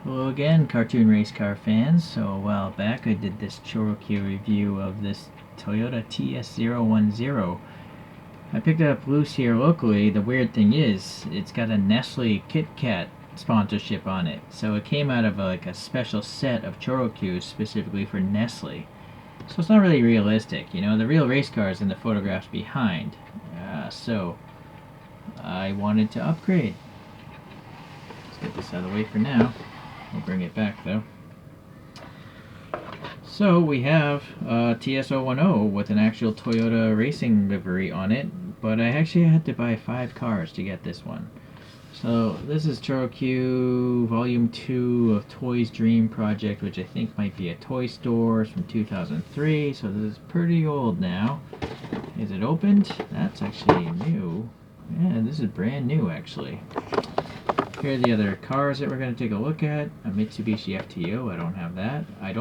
Hello again, cartoon race car fans. So a while back I did this Choro-Q review of this Toyota TS010. I picked it up loose here locally. The weird thing is, it's got a Nestle Kit Kat sponsorship on it. So it came out of like a special set of Choro-Qs specifically for Nestle. So it's not really realistic, you know, the real race car is in the photographs behind. So I wanted to upgrade. Let's get this out of the way for now. We'll bring it back though. So we have TS010 with an actual Toyota racing livery on it, but I actually had to buy 5 cars to get this one. So this is Choro-Q Volume 2 of Toys Dream Project, which I think might be a toy store from 2003, so this is pretty old now. Is it opened? That's actually new. Yeah, this is brand new actually. Here are the other cars that we're going to take a look at. A Mitsubishi Fto, I don't have that. I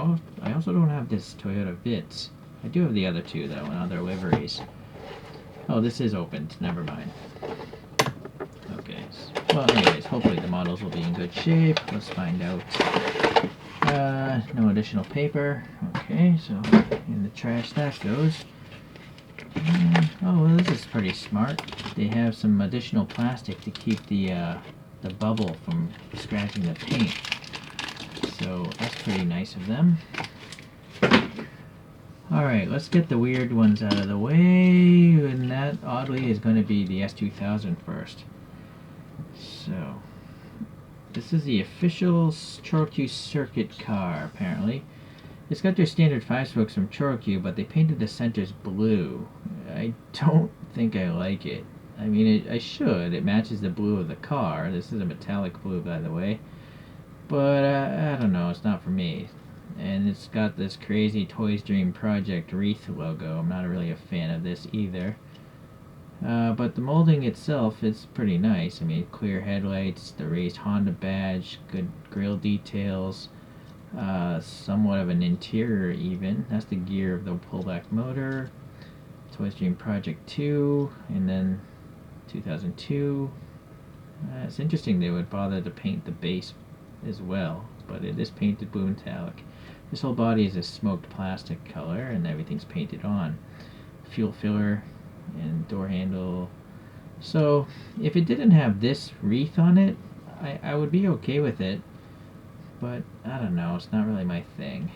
also don't have this Toyota Vitz. I do have the other two though, and other liveries. Oh, this is opened. Never mind. Okay. Well, anyways, hopefully the models will be in good shape. Let's find out. No additional paper. Okay, so in the trash that goes. Oh, well, this is pretty smart. They have some additional plastic to keep the bubble from scratching the paint. So that's pretty nice of them. Alright, let's get the weird ones out of the way, and that oddly is going to be the S2000 first. So, this is the official Choro-Q circuit car, apparently. It's got their standard 5-spokes from Choro-Q, but they painted the centers blue. I don't think I like it. I mean, I should. It matches the blue of the car. This is a metallic blue, by the way. But, I don't know. It's not for me. And it's got this crazy Toys Dream Project wreath logo. I'm not really a fan of this either. But the molding itself is pretty nice. I mean, clear headlights, the raised Honda badge, good grille details, somewhat of an interior even. That's the gear of the pullback motor. Toys Dream Project 2, and then 2002. It's interesting they would bother to paint the base as well, but it is painted blue metallic. This whole body is a smoked plastic color, and everything's painted on. Fuel filler and door handle. So if it didn't have this wreath on it, I would be okay with it, but I don't know, it's not really my thing.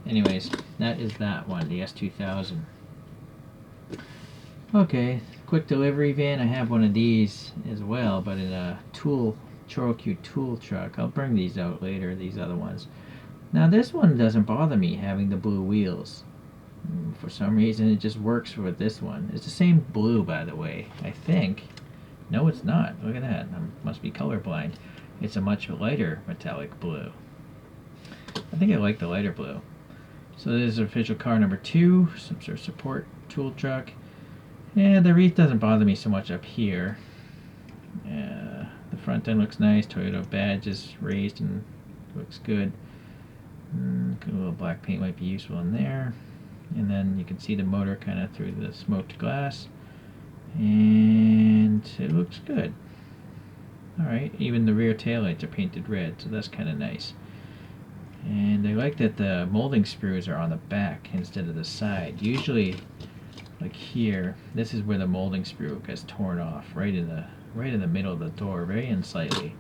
Anyways, that is that one, the S2000. Okay, quick delivery van. I have one of these as well, but in a Choro-Q tool truck. I'll bring these out later, these other ones. Now this one doesn't bother me having the blue wheels. For some reason it just works with this one. It's the same blue, by the way, I think. No, it's not. Look at that. I must be colorblind. It's a much lighter metallic blue. I think I like the lighter blue. So this is official car number 2, some sort of support tool truck. Yeah, the wreath doesn't bother me so much up here. The front end looks nice. Toyota badge is raised and looks good. A little black paint might be useful in there. And then you can see the motor kind of through the smoked glass. And it looks good. Alright, even the rear taillights are painted red, so that's kind of nice. And I like that the molding screws are on the back instead of the side. Usually, like here, this is where the molding screw gets torn off, right in the middle of the door, very unsightly.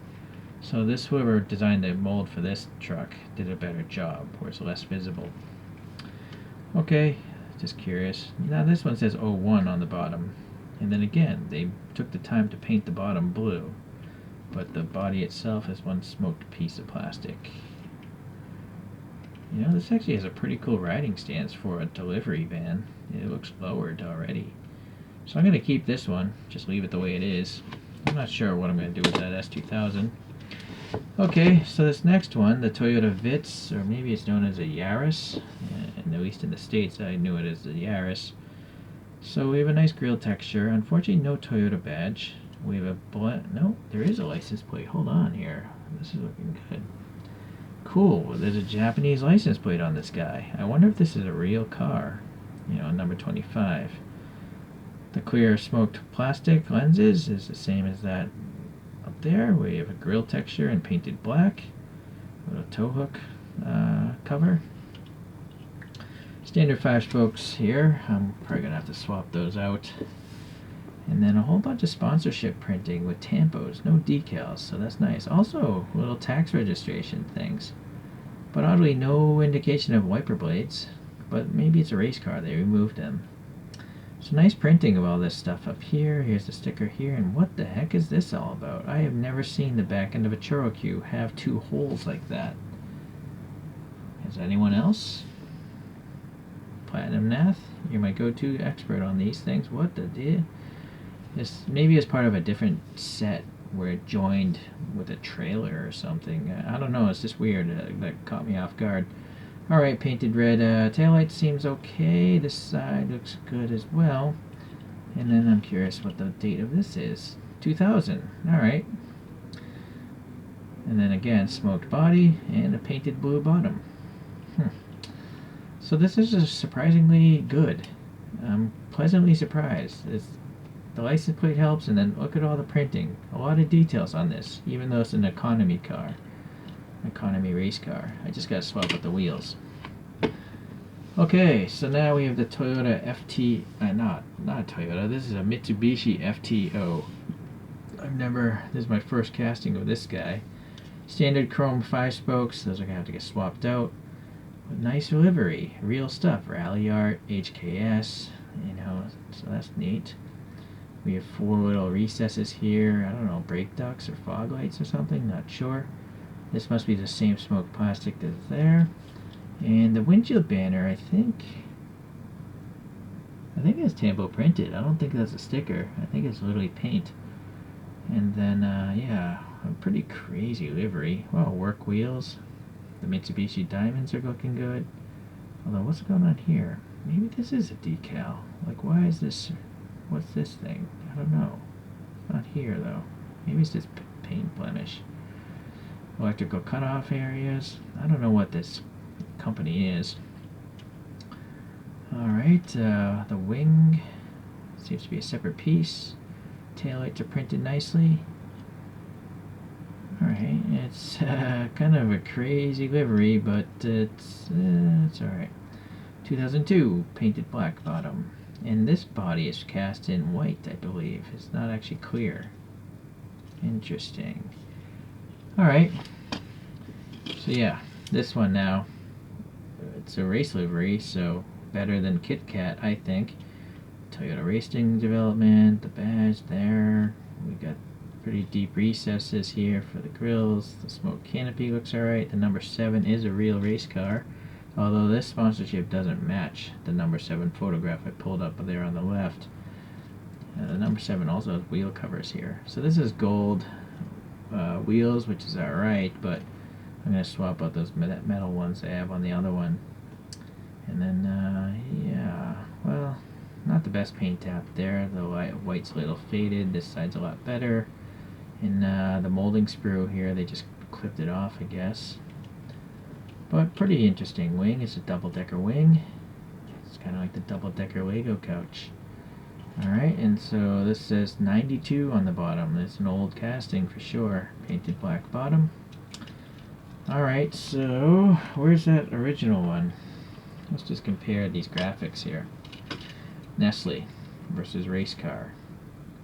So this, whoever designed the mold for this truck did a better job, where it's less visible. Okay, just curious. Now this one says 01 on the bottom, and then again they took the time to paint the bottom blue, but the body itself is one smoked piece of plastic. You know, this actually has a pretty cool riding stance for a delivery van. It looks lowered already. So I'm going to keep this one, just leave it the way it is. I'm not sure what I'm going to do with that S2000. Okay, so this next one, the Toyota Vitz, or maybe it's known as a Yaris, and at least in the States I knew it as the Yaris. So we have a nice grille texture. Unfortunately, no Toyota badge. We have no, there is a license plate. Hold on here. This is looking good. Cool, there's a Japanese license plate on this guy. I wonder if this is a real car. You know, number 25. The clear smoked plastic lenses is the same as that up there. We have a grille texture and painted black. little tow hook cover. Standard 5 spokes here. I'm probably going to have to swap those out. And then a whole bunch of sponsorship printing with tampos, no decals, so that's nice. Also, little tax registration things. But oddly, no indication of wiper blades. But maybe it's a race car, they removed them. So nice printing of all this stuff up here. Here's the sticker here, and what the heck is this all about? I have never seen the back end of a Choro-Q have 2 holes like that. Is anyone else? Platinum Nath, you're my go-to expert on these things. What the deal? This maybe is part of a different set where it joined with a trailer or something. I don't know, it's just weird. That caught me off guard. Alright, painted red taillight seems okay. This side looks good as well. And then I'm curious what the date of this is. 2000. Alright. And then again, smoked body and a painted blue bottom. So this is just surprisingly good. I'm pleasantly surprised. The license plate helps, and then look at all the printing. A lot of details on this, even though it's an economy car. Economy race car. I just gotta swap out the wheels. Okay, so now we have the Toyota FT, not Toyota, this is a Mitsubishi Fto. This is my first casting of this guy. Standard chrome 5 spokes, those are gonna have to get swapped out. But nice livery, real stuff, rally art, HKS, you know, so that's neat. We have 4 little recesses here, I don't know, brake ducts or fog lights or something, not sure. This must be the same smoked plastic that's there. And the windshield banner, I think it's tampo printed. I don't think that's a sticker. I think it's literally paint. And then, yeah, a pretty crazy livery. Well, work wheels. The Mitsubishi diamonds are looking good. Although, what's going on here? Maybe this is a decal. Like, why is this... What's this thing? I don't know. It's not here, though. Maybe it's just paint blemish. Electrical cutoff areas. I don't know what this company is. Alright, the wing seems to be a separate piece. Taillights are printed nicely. Alright, it's kind of a crazy livery, but it's alright. 2002, painted black bottom. And this body is cast in white, I believe. It's not actually clear. Interesting. Alright. So yeah, this one now. It's a race livery, so better than Kit Kat, I think. Toyota Racing Development, the badge there. We got pretty deep recesses here for the grills. The smoke canopy looks alright. The number 7 is a real race car. Although this sponsorship doesn't match the number 7 photograph I pulled up there on the left. The number 7 also has wheel covers here. So this is gold wheels, which is alright, but I'm going to swap out those metal ones I have on the other one. And then, yeah, well, not the best paint tap there. The white's a little faded. This side's a lot better. And the molding sprue here, they just clipped it off, I guess. But pretty interesting wing. It's a double-decker wing. It's kind of like the double-decker Lego couch. Alright, and so this says 92 on the bottom. It's an old casting for sure. Painted black bottom. Alright, so where's that original one? Let's just compare these graphics here. Nestle versus race car.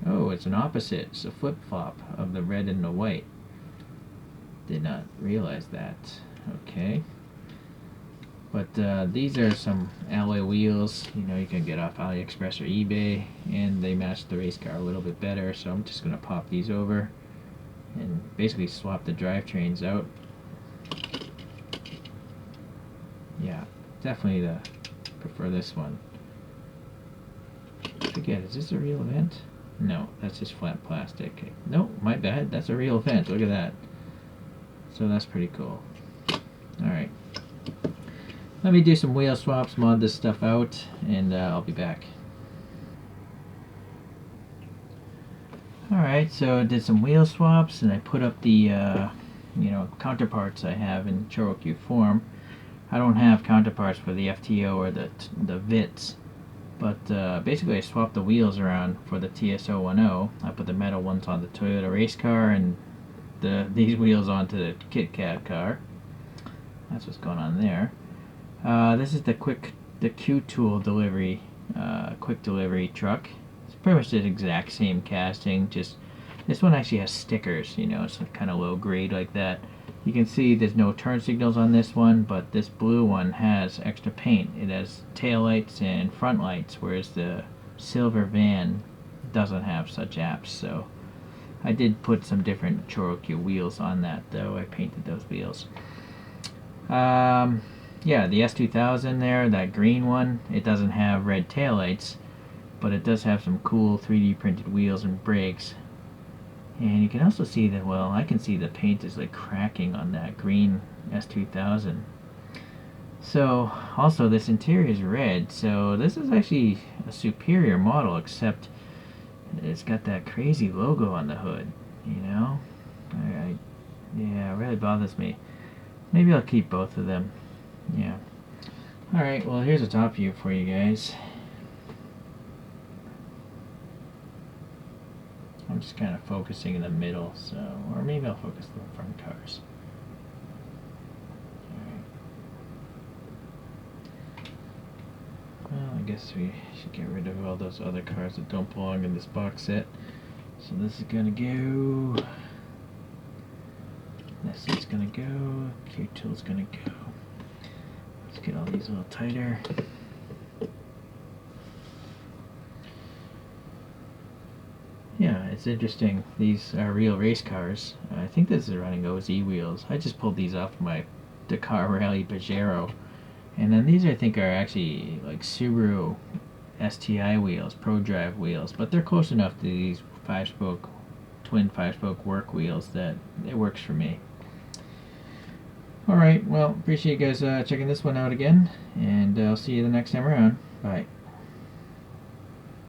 Oh, it's an opposite. It's a flip-flop of the red and the white. Did not realize that. Okay. But these are some alloy wheels, you know, you can get off AliExpress or eBay, and they match the race car a little bit better, so I'm just going to pop these over and basically swap the drivetrains out. Yeah, definitely prefer this one. I forget, is this a real vent? No, that's just flat plastic. No, my bad, that's a real vent, look at that. So that's pretty cool. Alright. Let me do some wheel swaps, mod this stuff out, and I'll be back. Alright, so I did some wheel swaps, and I put up the you know, counterparts I have in ChoroQ form. I don't have counterparts for the FTO or the Vitz, but basically I swapped the wheels around for the TS010. I put the metal ones on the Toyota race car, and these wheels onto the Kit Kat car. That's what's going on there. This is the Q tool delivery, quick delivery truck. It's pretty much the exact same casting, just this one actually has stickers, you know, it's kind of low grade like that. You can see there's no turn signals on this one, but this blue one has extra paint. It has tail lights and front lights, whereas the silver van doesn't have such apps. So I did put some different ChoroQ wheels on that, though. I painted those wheels. Yeah, the S2000 there, that green one, it doesn't have red taillights, but it does have some cool 3D printed wheels and brakes. And you can also see that, well, I can see the paint is like cracking on that green S2000. So, also this interior is red, so this is actually a superior model, except it's got that crazy logo on the hood, you know? Yeah, it really bothers me. Maybe I'll keep both of them. Yeah. Alright, well, here's a top view for you guys. I'm just kind of focusing in the middle, so, or maybe I'll focus on the front cars. Alright. Well, I guess we should get rid of all those other cars that don't belong in this box set. So this is gonna go. This is gonna go. Q-tool's gonna go. Let's get all these a little tighter. Yeah, it's interesting. These are real race cars. I think this is running OZ wheels. I just pulled these off my Dakar Rally Pajero. And then these I think are actually like Subaru STI wheels, Pro Drive wheels. But they're close enough to these twin 5-spoke work wheels that it works for me. Alright, well, appreciate you guys checking this one out again. And I'll see you the next time around. Bye.